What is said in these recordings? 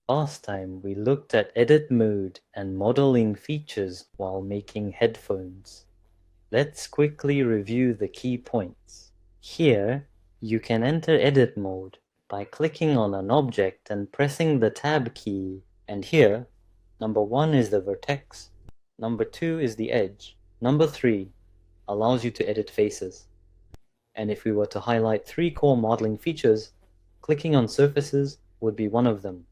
Last time we looked at edit mode and modeling features while making headphones. Let's quickly review the key points. Here, you can enter edit mode by clicking on an object and pressing the tab key. And here, number 1 is the vertex, number 2 is the edge, number 3 allows you to edit faces. And if we were to highlight 3 core modeling features, clicking on surfaces would be one of them.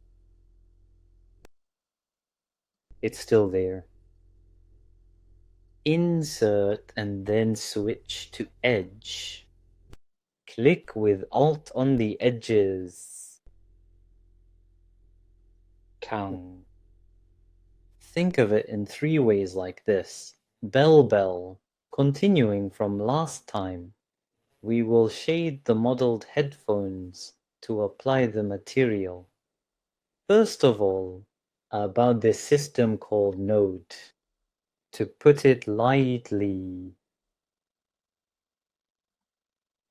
It's still there. Insert and then switch to edge. Click with Alt on the edges. Count. Think of it in 3 ways like this. Bell. Continuing from last time, we will shade the modeled headphones to apply the material. First of all, about this system called node. To put it lightly,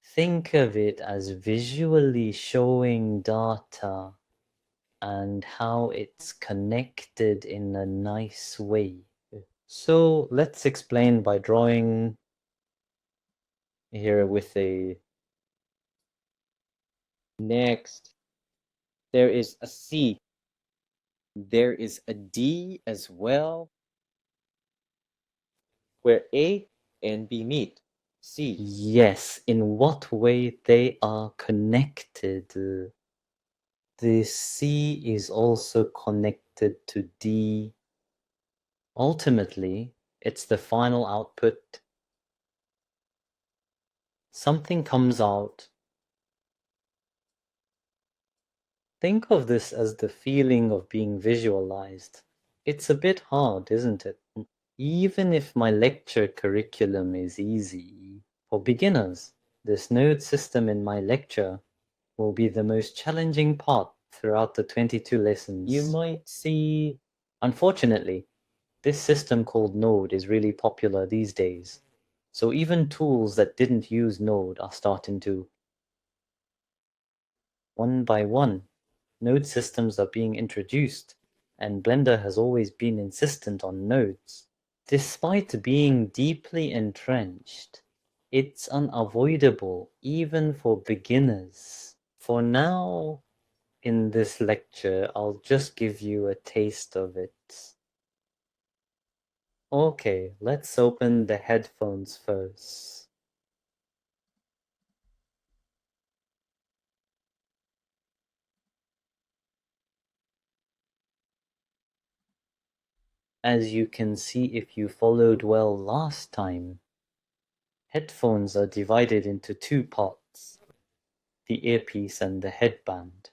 think of it as visually showing data and how it's connected in a nice way. So let's explain by drawing here with a... Next, there is a C. There is a D as well, where A and B meet. C. Yes, in what way they are connected. The C is also connected to D. Ultimately, it's the final output. Something comes out. Think of this as the feeling of being visualized. It's a bit hard, isn't it? Even if my lecture curriculum is easy, for beginners, this node system in my lecture will be the most challenging part throughout the 22 lessons. You might see... Unfortunately, this system called Node is really popular these days, so even tools that didn't use Node are starting to. One by one, node systems are being introduced, and Blender has always been insistent on nodes. Despite being deeply entrenched, it's unavoidable even for beginners. For now, in this lecture, I'll just give you a taste of it. Okay, let's open the headphones first. As you can see if you followed well last time, headphones are divided into 2 parts, the earpiece and the headband.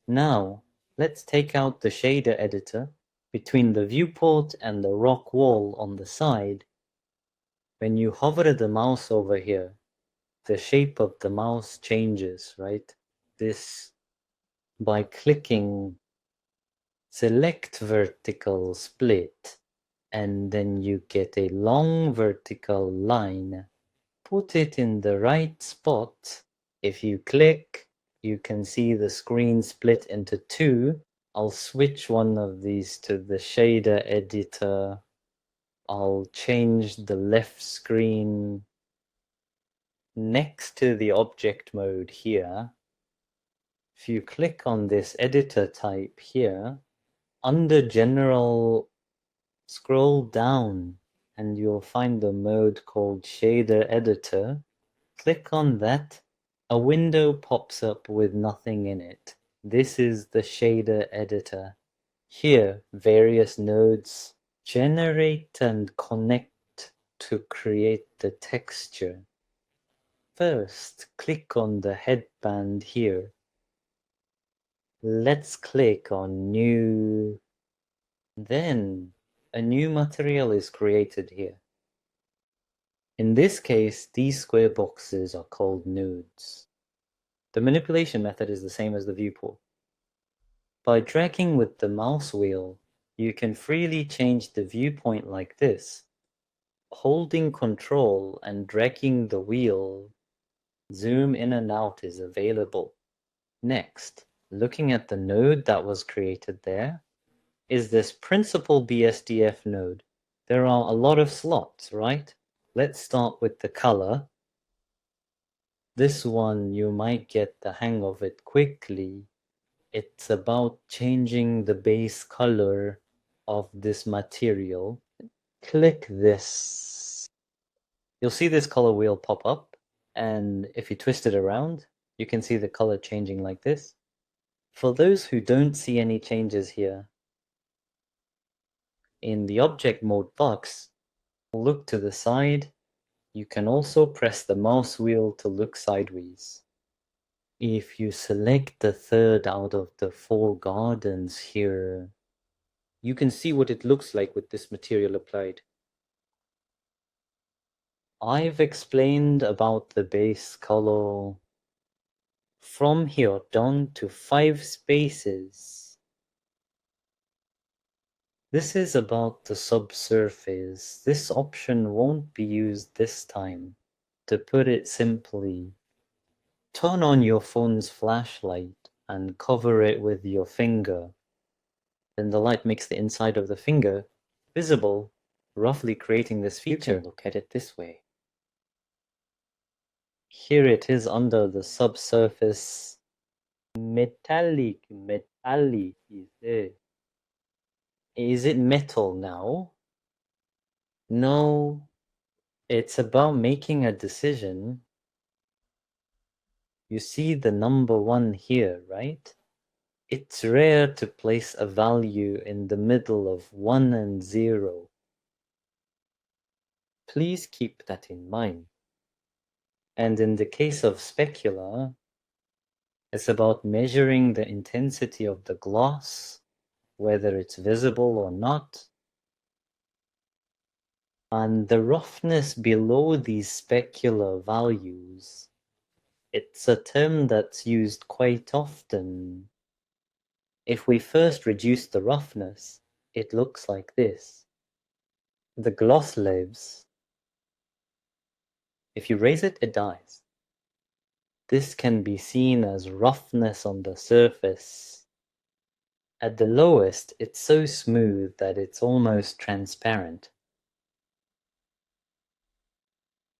Now, let's take out the shader editor. Between the viewport and the rock wall on the side, when you hover the mouse over here, the shape of the mouse changes, right? This, by clicking select vertical split, and then you get a long vertical line. Put it in the right spot. If you click, you can see the screen split into 2. I'll switch one of these to the shader editor. I'll change the left screen next to the object mode here. If you click on this editor type here, under general, scroll down and you'll find the mode called shader editor. Click on that. A window pops up with nothing in it. This is the shader editor. Here, various nodes generate and connect to create the texture. First, click on the headband here. Let's click on New. Then, a new material is created here. In this case, these square boxes are called nodes. The manipulation method is the same as the viewport. By dragging with the mouse wheel, you can freely change the viewpoint like this. Holding Control and dragging the wheel, zoom in and out is available. Next, looking at the node that was created there, is this principal BSDF node. There are a lot of slots, right? Let's start with the color. This one, you might get the hang of it quickly. It's about changing the base color of this material. Click this. You'll see this color wheel pop up, and if you twist it around, you can see the color changing like this. For those who don't see any changes here, in the object mode box, look to the side. You can also press the mouse wheel to look sideways. If you select the third out of the 4 gardens here, you can see what it looks like with this material applied. I've explained about the base color. From here down to 5 spaces. This is about the subsurface. This option won't be used this time. To put it simply, turn on your phone's flashlight and cover it with your finger. Then the light makes the inside of the finger visible, roughly creating this feature. You can look at it this way. Here it is under the subsurface. Metallic is there. Is it metal now? No, it's about making a decision. You see the number 1 here, right? It's rare to place a value in the middle of 1 and 0. Please keep that in mind. And in the case of specular, it's about measuring the intensity of the gloss, whether it's visible or not, and the roughness below these specular values. It's a term that's used quite often. If we first reduce the roughness, it looks like this. The gloss lives. If you raise it, it dies. This can be seen as roughness on the surface. At the lowest, it's so smooth that it's almost transparent.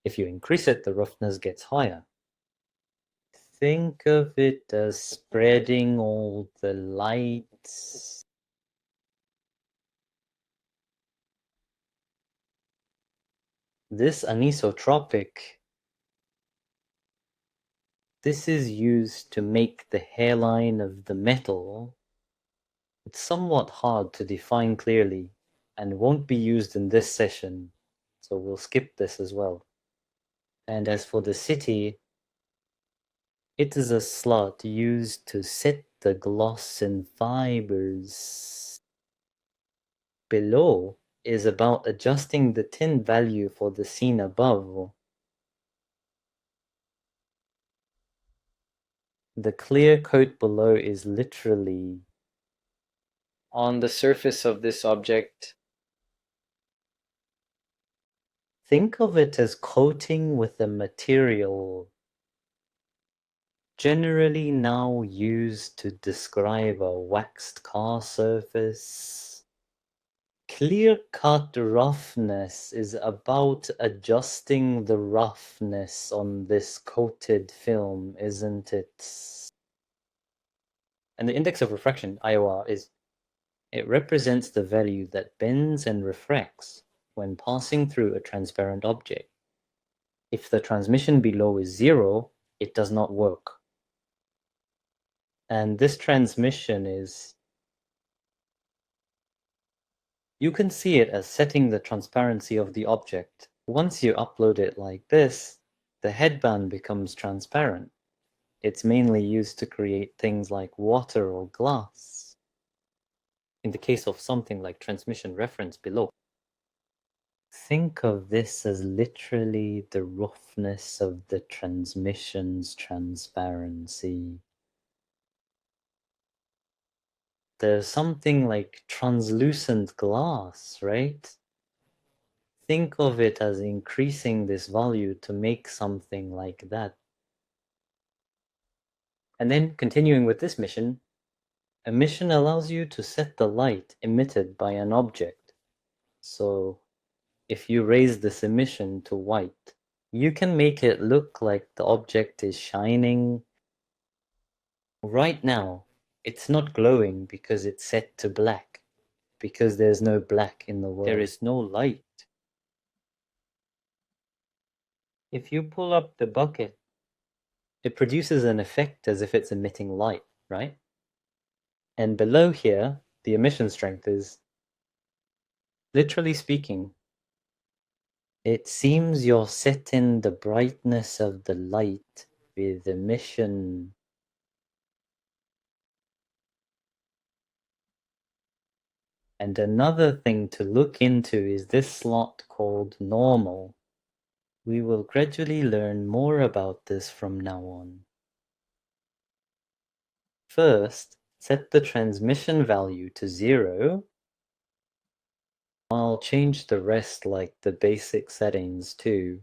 If you increase it, the roughness gets higher. Think of it as spreading all the lights. This anisotropic, this is used to make the hairline of the metal. It's somewhat hard to define clearly and won't be used in this session, so we'll skip this as well. And as for the city, it is a slot used to set the gloss in fibers. Below is about adjusting the tint value for the scene above. The clear coat below is literally on the surface of this object. Think of it as coating with a material generally now used to describe a waxed car surface. Clear-cut roughness is about adjusting the roughness on this coated film, isn't it? And the index of refraction, IOR, it represents the value that bends and refracts when passing through a transparent object. If the transmission below is 0, it does not work. And this transmission is, you can see it as setting the transparency of the object. Once you upload it like this, the headband becomes transparent. It's mainly used to create things like water or glass. In the case of something like transmission reference below, think of this as literally the roughness of the transmission's transparency. There's something like translucent glass, right? Think of it as increasing this value to make something like that. And then, continuing with this mission, emission allows you to set the light emitted by an object. So, if you raise this emission to white, you can make it look like the object is shining. Right now, it's not glowing because it's set to black, because there's no black in the world. There is no light. If you pull up the bucket, it produces an effect as if it's emitting light, right? And below here, the emission strength is, literally speaking, it seems you're setting the brightness of the light with emission. And another thing to look into is this slot called normal. We will gradually learn more about this from now on. First, set the transmission value to 0. I'll change the rest like the basic settings too.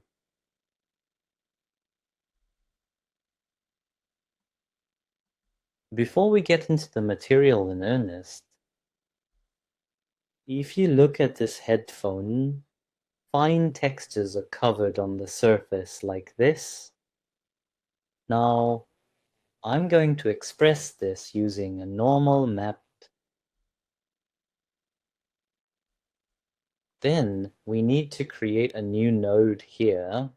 Before we get into the material in earnest, if you look at this headphone, fine textures are covered on the surface like this. Now, I'm going to express this using a normal map. Then we need to create a new node here.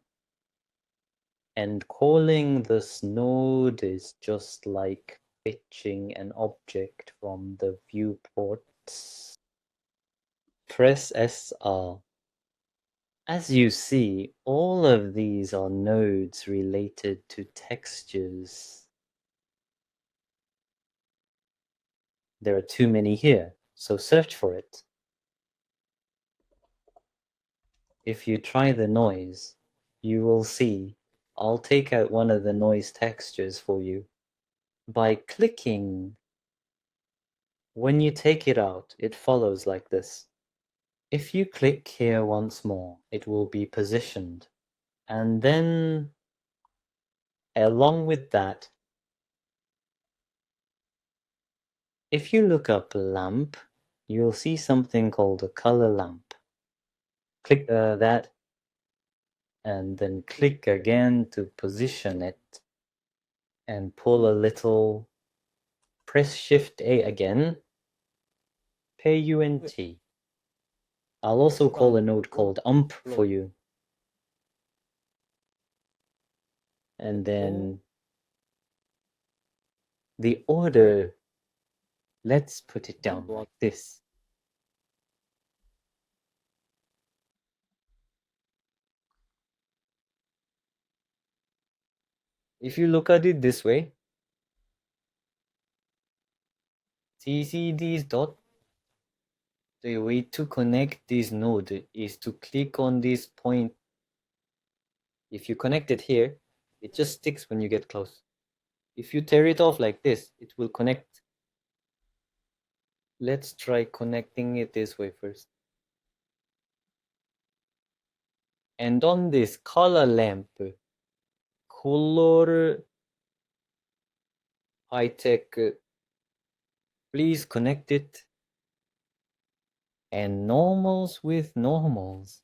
And calling this node is just like fetching an object from the viewports. Press SR. As you see, all of these are nodes related to textures. There are too many here, so search for it. If you try the noise, you will see I'll take out one of the noise textures for you. By clicking, when you take it out, it follows like this. If you click here once more, it will be positioned. And then, along with that, if you look up lamp, you'll see something called a color lamp. Click that, and then click again to position it, and pull a little, press Shift A again, PUNT. I'll also call a node called ump for you. And then the order, let's put it down like this. If you look at it this way, see these dots? The way to connect this node is to click on this point. If you connect it here, it just sticks when you get close. If you tear it off like this, it will connect. Let's try connecting it this way first. And on this color lamp, color high tech, please connect it. And normals with normals.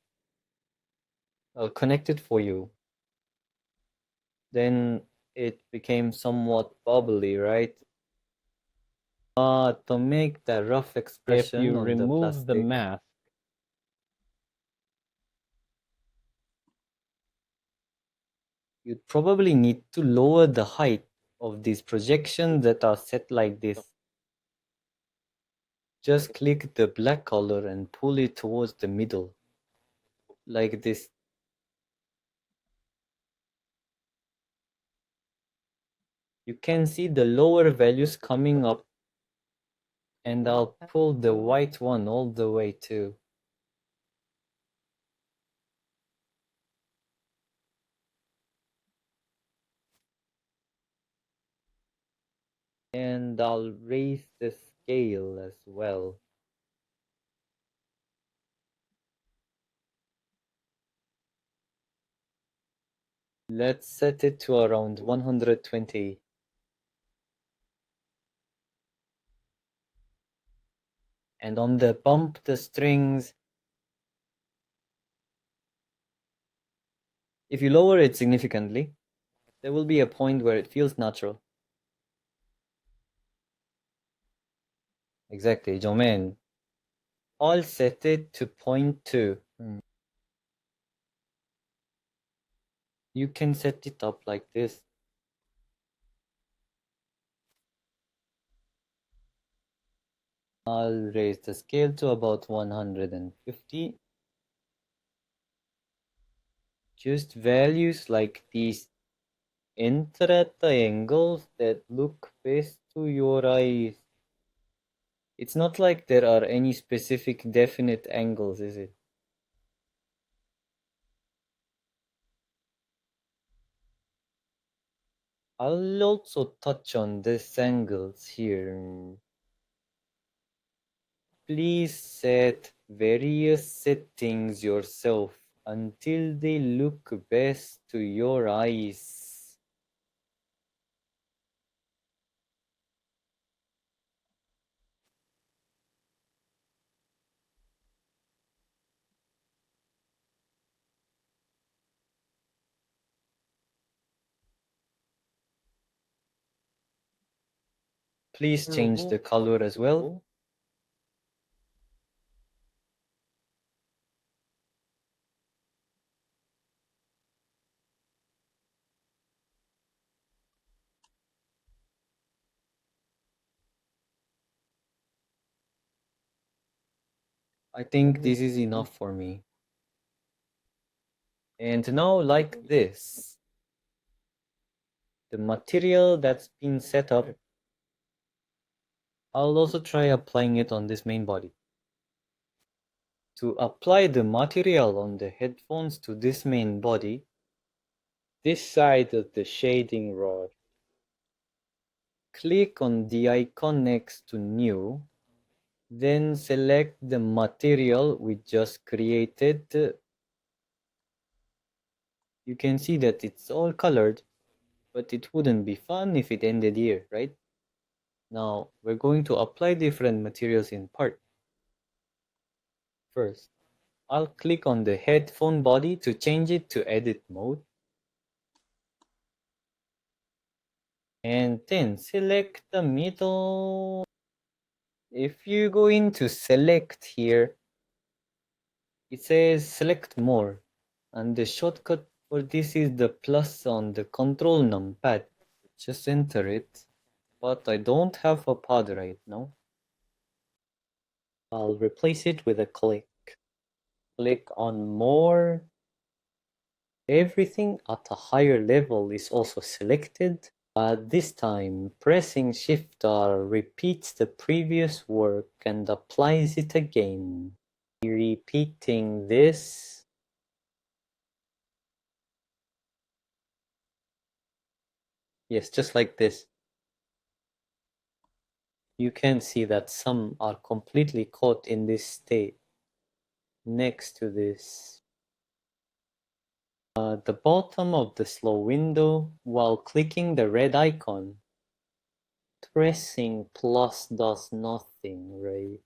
I'll connect it for you. Then it became somewhat bubbly, right? To make the rough expression If you on the remove the plastic, mask, you'd probably need to lower the height of these projections that are set like this. Just click the black color and pull it towards the middle, like this. You can see the lower values coming up, and I'll pull the white one all the way too. And I'll raise the scale as well. Let's set it to around 120. And on the bump the strings, if you lower it significantly, there will be a point where it feels natural. Exactly, Jomain. I'll set it to 0.2. You can set it up like this. I'll raise the scale to about 150. Just values like these enter at the angles that look best to your eyes. It's not like there are any specific definite angles, is it? I'll also touch on these angles here. Please set various settings yourself until they look best to your eyes. Please change the color as well. I think this is enough for me. And now like this, the material that's been set up, I'll also try applying it on this main body. To apply the material on the headphones to this main body, this side of the shading rod, click on the icon next to new, then select the material we just created. You can see that it's all colored, but it wouldn't be fun if it ended here, right? Now we're going to apply different materials in part. First, I'll click on the headphone body to change it to edit mode. And then select the middle. If you go into select here, it says select more. And the shortcut for this is the plus on the control numpad. Just enter it. But I don't have a pad right now. I'll replace it with a click. Click on more. Everything at a higher level is also selected. This time, pressing Shift R repeats the previous work and applies it again. Repeating this. Yes, just like this. You can see that some are completely caught in this state. Next to this. The bottom of the slow window, while clicking the red icon, pressing plus does nothing, right?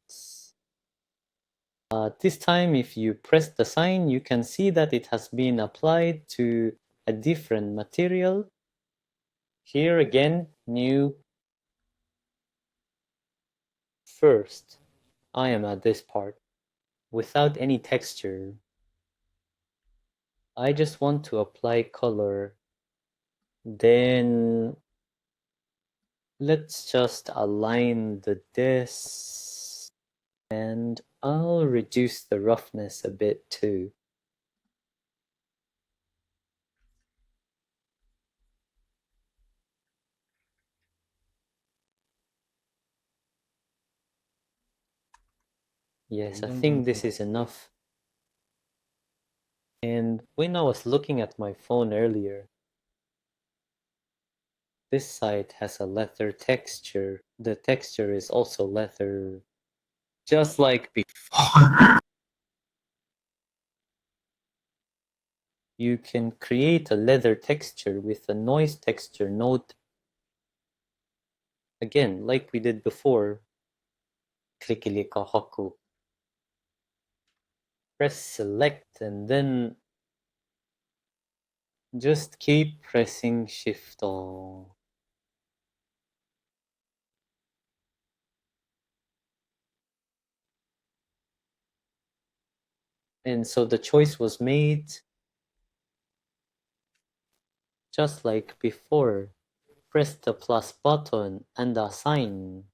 This time, if you press the sign, you can see that it has been applied to a different material. Here again, new. First, I am at this part, without any texture. I just want to apply color. Then let's just align the disc, and I'll reduce the roughness a bit too. Yes, I think this is enough. And when I was looking at my phone earlier, this side has a leather texture. The texture is also leather, just like before. You can create a leather texture with a noise texture node. Again, like we did before. Klikilikahaku. Press select and then just keep pressing shift all. And so the choice was made just like before. Press the plus button and assign.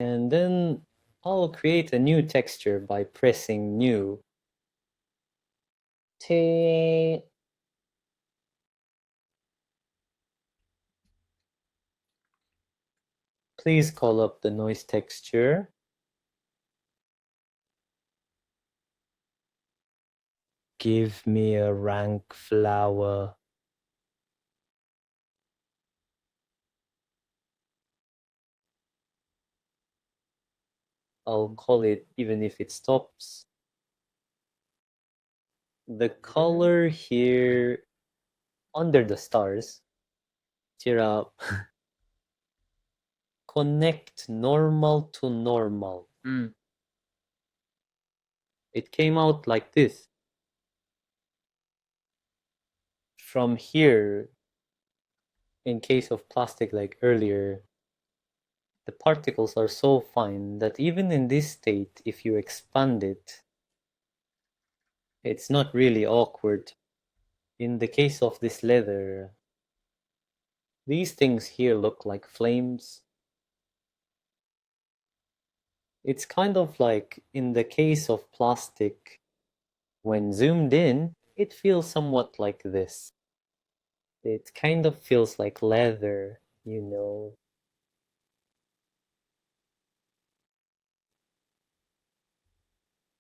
And then I'll create a new texture by pressing new. Please call up the noise texture. Give me a rank flower. I'll call it even if it stops. The color here under the stars. Cheer up. Connect normal to normal. It came out like this. From here, in case of plastic like earlier, the particles are so fine that even in this state, if you expand it, it's not really awkward. In the case of this leather, these things here look like flames. It's kind of like in the case of plastic, when zoomed in, it feels somewhat like this. It kind of feels like leather, you know.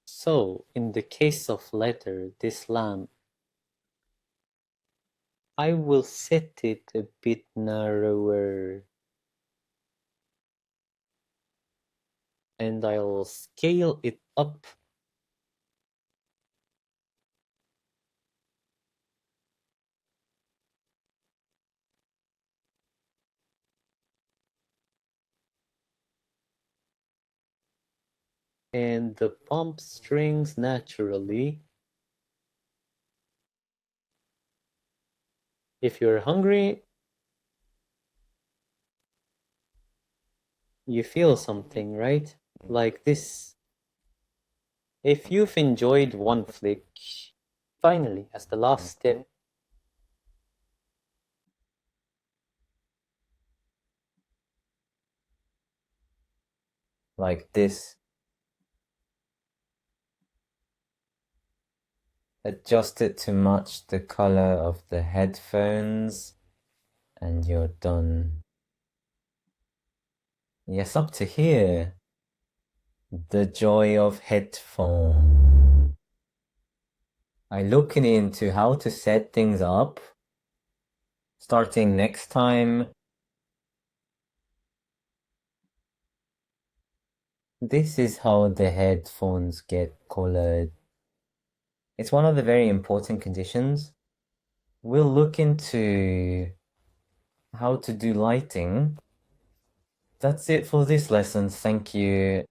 So, in the case of leather, this lamp, I will set it a bit narrower. And I'll scale it up. And the bump strings naturally. If you're hungry, you feel something, right? Like this. If you've enjoyed one flick, finally, as the last step, like this. Adjust it to match the color of the headphones, and you're done. Yes, up to here. The joy of headphone. I'm looking into how to set things up. Starting next time. This is how the headphones get colored. It's one of the very important conditions. We'll look into how to do lighting. That's it for this lesson. Thank you.